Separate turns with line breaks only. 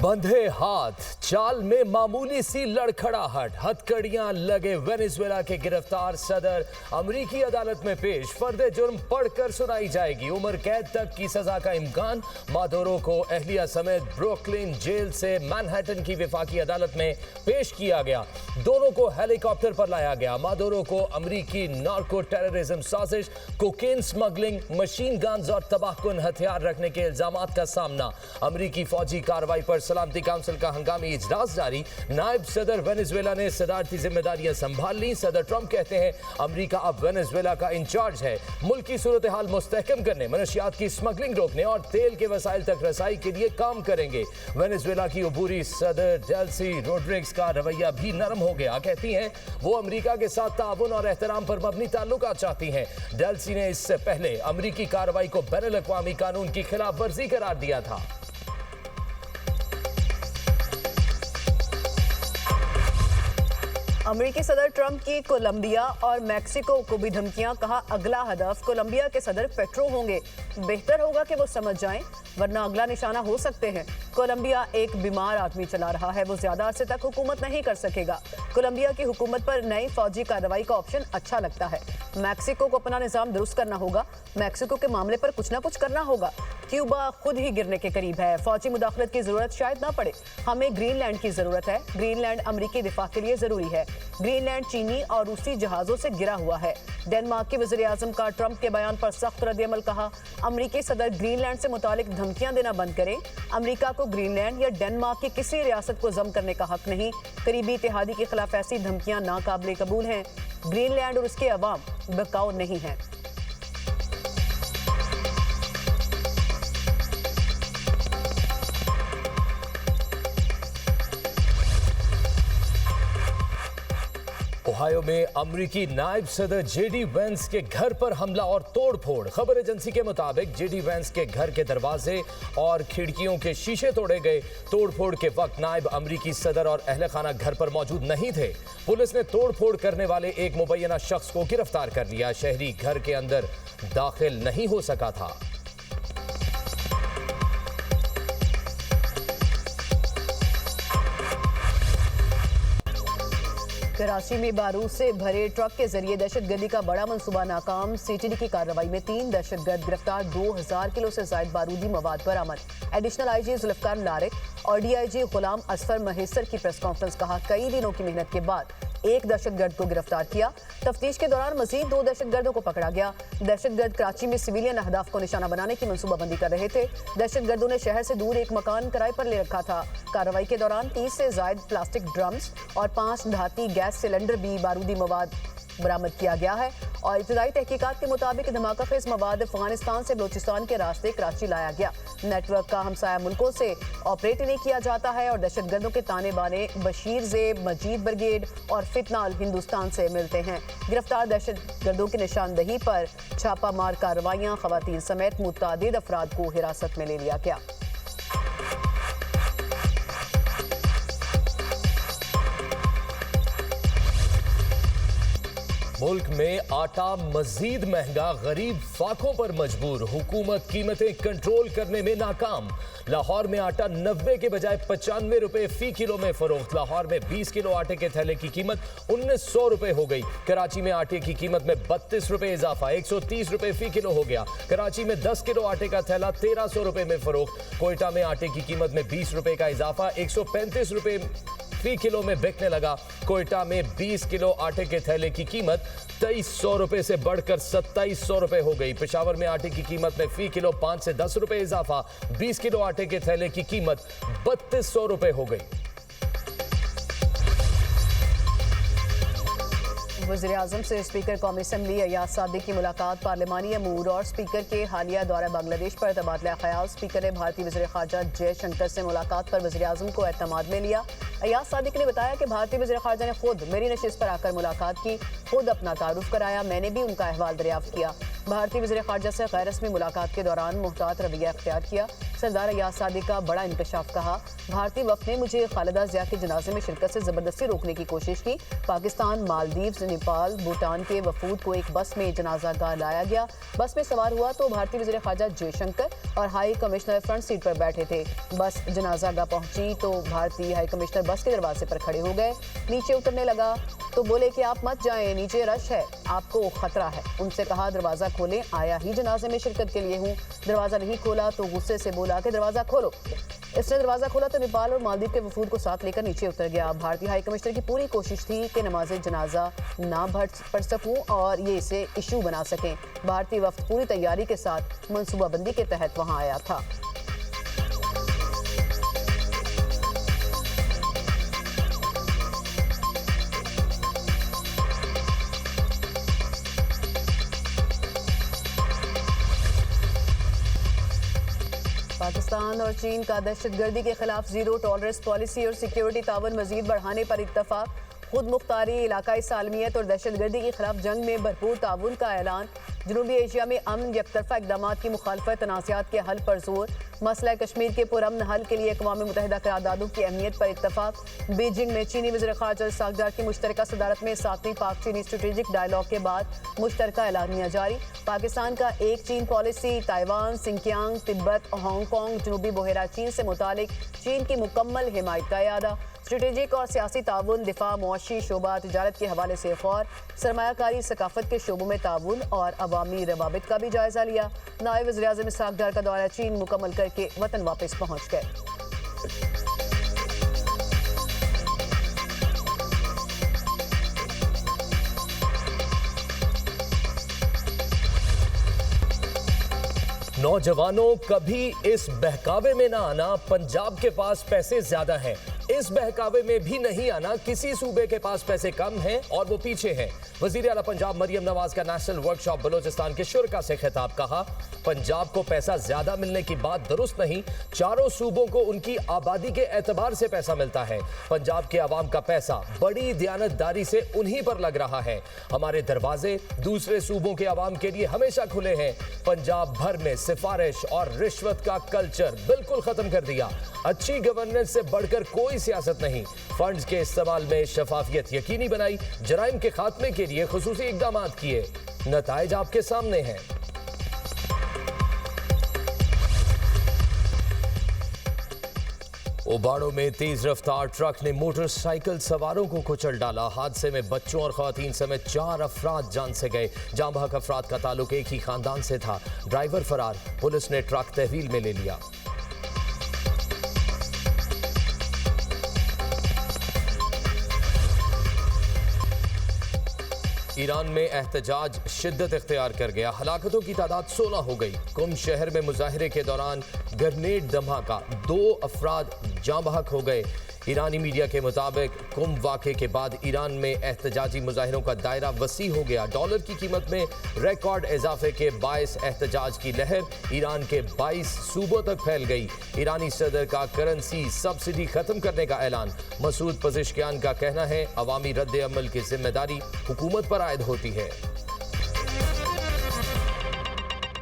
बंधे हाथ, चाल में मामूली सी लड़खड़ाहट, हथकड़ियां लगे वेनेजुएला के गिरफ्तार सदर अमेरिकी अदालत में पेश। फर्द जुर्म पढ़कर सुनाई जाएगी। उम्र कैद तक की सजा का इम्कान। मादुरो को एहलिया समेत ब्रुकलिन जेल से मैनहट्टन की वफाकी अदालत में पेश किया गया। दोनों को हेलीकॉप्टर पर लाया गया। मादुरो को अमेरिकी नार्को टेररिज्म साजिश, कोकेन स्मगलिंग, मशीन गन्स और तबाहकुन हथियार रखने के इल्जामात का सामना। अमेरिकी फौजी कार्रवाई पर सलामती काउंसिल का हंगामी इजलास जारी। नायब सदर वेनेजुएला ने सदारती जिम्मेदारियां संभाल ली। सदर ट्रंप कहते हैं अमेरिका अब वेनेजुएला का इंचार्ज है। मुल्क की सूरत हाल मुस्तहकम करने, मनशियात की स्मगलिंग रोकने और तेल के वसाइल तक रसाई के लिए काम करेंगे। वेनेजुएला की अबूरी सदर डेल्सी रोड्रिग्स का रवैया भी नरम हो गया। कहती हैं वो अमेरिका के साथ ताउन और एहतराम पर मबनी ताल्लुकात चाहती हैं। डेल्सी ने इससे पहले अमेरिकी कार्रवाई को बैनुल-अक़वामी कानून की खिलाफ वर्जी करार दिया था।
अमेरिकी सदर ट्रंप की कोलंबिया और मैक्सिको को भी धमकियां। कहा अगला हदफ कोलंबिया के सदर पेट्रो होंगे। बेहतर होगा कि वो समझ जाएं, वरना अगला निशाना हो सकते हैं। कोलंबिया एक बीमार आदमी चला रहा है, वो ज्यादा अरसे तक हुकूमत नहीं कर सकेगा। कोलंबिया की हुकूमत पर नई फौजी कार्रवाई का ऑप्शन अच्छा लगता है। मैक्सिको को अपना निजाम दुरुस्त करना होगा। मैक्सिको के मामले पर कुछ ना कुछ करना होगा। क्यूबा खुद ही गिरने के करीब है। फौजी मुदाखलत की जरूरत शायद ना पड़े। हमें ग्रीनलैंड की जरूरत है। ग्रीनलैंड अमेरिकी दिफा के लिए जरूरी है। ग्रीनलैंड चीनी और रूसी जहाजों से घिरा हुआ है। डेनमार्क के वज़ीर आज़म का ट्रंप के बयान पर सख्त रद्द-ए-अमल। कहा अमेरिकी सदर ग्रीनलैंड से मुतालिक धमकियां देना बंद करें। अमेरिका को ग्रीनलैंड या डेनमार्क की किसी रियासत को जम करने का हक नहीं। करीबी इत्तेहादी के खिलाफ ऐसी धमकियां नाकाबिले कबूल हैं। ग्रीनलैंड और उसके अवाम बकाऊ नहीं है।
ओहायो में अमेरिकी नायब सदर जेडी वेंस के घर पर हमला और तोड़फोड़। खबर एजेंसी के मुताबिक जेडी वेंस के घर के दरवाजे और खिड़कियों के शीशे तोड़े गए। तोड़फोड़ के वक्त नायब अमेरिकी सदर और अहले खाना घर पर मौजूद नहीं थे। पुलिस ने तोड़फोड़ करने वाले एक मुबैना शख्स को गिरफ्तार कर लिया। शहरी घर के अंदर दाखिल नहीं हो सका था।
कराची में बारूद से भरे ट्रक के जरिए दहशतगर्दी का बड़ा मंसूबा नाकाम। सीटीडी की कार्रवाई में 3 दहशतगर्द गिरफ्तार। 2000 किलो से ज्यादा बारूदी मवाद बरामद। एडिशनल आईजी जुल्फकार लारिक और डीआईजी गुलाम असफर महेसर की प्रेस कॉन्फ्रेंस। कहा कई दिनों की मेहनत के बाद एक दहशतगर्द को गिरफ्तार किया। तफ्तीश के दौरान मजीद 2 दहशतगर्दों को पकड़ा गया। दहशतगर्द कराची में सिविलियन अहदाफ को निशाना बनाने की मंसूबाबंदी कर रहे थे। दहशतगर्दों ने शहर से दूर एक मकान किराए पर ले रखा था। कार्रवाई के दौरान 30 से ज्यादा प्लास्टिक ड्रम्स और 5 धाती गैस सिलेंडर भी बारूदी मवाद बरामद किया गया है। और इब्तदाई तहकीकात के मुताबिक धमाका खेज मवाद अफगानिस्तान से बलूचिस्तान के रास्ते कराची लाया गया। नेटवर्क का हमसाया मुल्कों से ऑपरेट नहीं किया जाता है और दहशतगर्दों के ताने बाने बशीर ज़ेब, मजीद ब्रिगेड और फितनाल हिंदुस्तान से मिलते हैं। गिरफ्तार दहशतगर्दों की निशानदही पर छापामार कार्रवाइयां, खवातीन समेत मुतअद्दिद अफराद को हिरासत में ले लिया गया।
मुल्क में आटा मजीद महंगा, गरीब फाकों पर मजबूर। हुकूमत कीमतें कंट्रोल करने में नाकाम। लाहौर में आटा 90 के बजाय 95 रुपए फी किलो में फरोख्त। लाहौर में 20 किलो आटे के थैले की कीमत 1900 रुपए हो गई। कराची में आटे की कीमत में 32 रुपए इजाफा, 130 रुपए फी किलो हो गया। कराची में 10 किलो आटे का थैला 1300 रुपए में फरोख्त। कोयटा में आटे की कीमत में 20 रुपए का इजाफा, 135 रुपए फी किलो में बिकने लगा। कोयटा में 20 किलो आटे के थैले की कीमत 2300 रुपए से बढ़कर 2700 रुपए हो गई। पेशावर में आटे की कीमत में फी किलो 5 से 10 रुपए इजाफा, 20 किलो आटे के थैले की कीमत 3200 रुपए हो गई।
वज़ीर आज़म से स्पीकर कौमी असम्बली अयाज सादिक की मुलाकात। पार्लिमानी अमूर और स्पीकर के हालिया दौरा बांग्लादेश पर तबादला ख्याल। स्पीकर ने भारतीय वज़ीर ख़ारजा जयशंकर से मुलाकात पर वज़ीर आज़म को एतमाद में लिया। अयाज सादिक ने बताया कि भारतीय वज़ीर ख़ारजा ने खुद मेरी नशिस्त पर आकर मुलाकात की, खुद अपना तारुफ कराया, मैंने भी उनका अहवाल दरियाफ्त किया। भारतीय वज़ीर ख़ारजा से गैर रस्मी मुलाकात के दौरान मुहतात रवैया अख्तियार किया। सरदार अयाज सादिक का बड़ा इंकशाफ कहा, भारतीय वफ़द ने मुझे खालिदा ज़िया के जनाजे में शिरकत से ज़बरदस्ती रोकने की कोशिश की। पाकिस्तान, मालदीव्स, नेपाल, भूटान के वफूद को एक बस में जनाजा गाह लाया गया। बस में सवार हुआ तो भारतीय वज़ीर ख़ारजा जयशंकर और हाई कमिश्नर फ्रंट सीट पर बैठे थे। बस जनाजा गाह पहुंची तो भारतीय हाई कमिश्नर बस के दरवाजे पर खड़े हो गए। नीचे उतरने लगा तो बोले कि आप मत जाएं, नीचे रश है, आपको खतरा है। उनसे कहा दरवाज़ा खोलें, आया ही जनाजे में शिरकत के लिए हूँ। दरवाज़ा नहीं खोला तो गुस्से से बोला कि दरवाज़ा खोलो। इसने दरवाज़ा खोला तो नेपाल और मालदीव के वफूद को साथ लेकर नीचे उतर गया। भारतीय हाई कमिश्नर की पूरी कोशिश थी कि नमाज जनाजा ना पढ़ सकूं और ये इसे इशू बना सकें। भारतीय वफद पूरी तैयारी के साथ मनसूबाबंदी के तहत वहां आया था। पाकिस्तान और चीन का दहशतगर्दी के खिलाफ जीरो टॉलरेंस पॉलिसी और सिक्योरिटी तावन मजीद बढ़ाने पर इत्तफाक। खुद मुख्तारी, इलाकाई सालमियत और दहशतगर्दी के खिलाफ जंग में भरपूर ताउन का ऐलान। जनूबी एशिया में अमन, यकतरफा इकदाम की मुखालफत, तनाज़ात के हल पर जोर। मसला कश्मीर के पुरअमन हल के लिए अक़वाम मुत्तहिदा करारदादों की अहमियत पर इत्तफाक। बीजिंग में चीनी वज़ीर ख़ारजा इस्हाक़ डार की मुश्तरका सदारत में 7वीं पाक चीनी स्ट्रेटेजिक डायलॉग के बाद मुश्तरका एलानिया जारी। पाकिस्तान का एक चीन policy, Taiwan, Sinkiang, Tibet, Hong Kong, जनूबी बहरा चीन से मुतालिक चीन की मुकम्मल हिमायत का इरादा। स्ट्रेटेजिक और सियासी ताउन, दिफा, मुआशी शोबा, तिजारत के हवाले से गौर, सरमायाकारी, सकाफत के शोबों में ताउन और अवामी रवाबित का भी जायजा लिया। नायब वज़ीर-ए-आज़म इस्हाक़ डार का दौरा चीन मुकम्मल करके वतन वापस पहुँच गए।
नौजवानों, कभी इस बहकावे में ना आना पंजाब के पास पैसे ज्यादा हैं। इस बहकावे में भी नहीं आना किसी सूबे के पास पैसे कम हैं और वो पीछे हैं। वजीर आला पंजाब मरियम नवाज का नेशनल वर्कशॉप बलोचिस्तान के शुरा से खिताब। कहा, पंजाब को पैसा ज्यादा मिलने की बात दुरुस्त नहीं, चारों सूबों को उनकी आबादी के एतबार से पैसा मिलता है। पंजाब के अवाम का पैसा बड़ी दयानतदारी से उन्हीं पर लग रहा है। हमारे दरवाजे दूसरे सूबों के अवाम के लिए हमेशा खुले हैं। पंजाब भर में सिफारिश और रिश्वत का कल्चर बिल्कुल खत्म कर दिया। अच्छी गवर्नेंस से बढ़कर कोई सियासत नहीं। फंड्स के इस्तेमाल में शफाफियत यकीनी बनाई, जराइम के खात्मे के लिए खुसूसी इकदाम किए। नताइज आपके सामने हैं। ओबाड़ो में तेज रफ्तार ट्रक ने मोटरसाइकिल सवारों को कुचल डाला। हादसे में बच्चों और खवातीन समेत 4 अफराद जान से गए। जाँ बहक अफराद का ताल्लुक एक ही खानदान से था। ड्राइवर फरार, पुलिस ने ट्रक तहवील में ले लिया। ईरान में एहतजाज शिद्दत इख्तियार कर गया। हलाकतों की तादाद 16 हो गई। कुम शहर में मुजाहिरे के दौरान ग्रेनेड धमाका, 2 अफराद जाँ बहक हो गए। ईरानी मीडिया के मुताबिक कुम वाक़े के बाद ईरान में एहतजाजी मुजाहिरों का दायरा वसी हो गया। डॉलर की कीमत में रिकॉर्ड इजाफे के बायस एहतजाज की लहर ईरान के 22 सूबों तक फैल गई। ईरानी सदर का करेंसी सब्सिडी खत्म करने का ऐलान। मसूद पज़ेश्कियान का कहना है, अवामी रद्द अमल की जिम्मेदारी हुकूमत पर आयद होती है।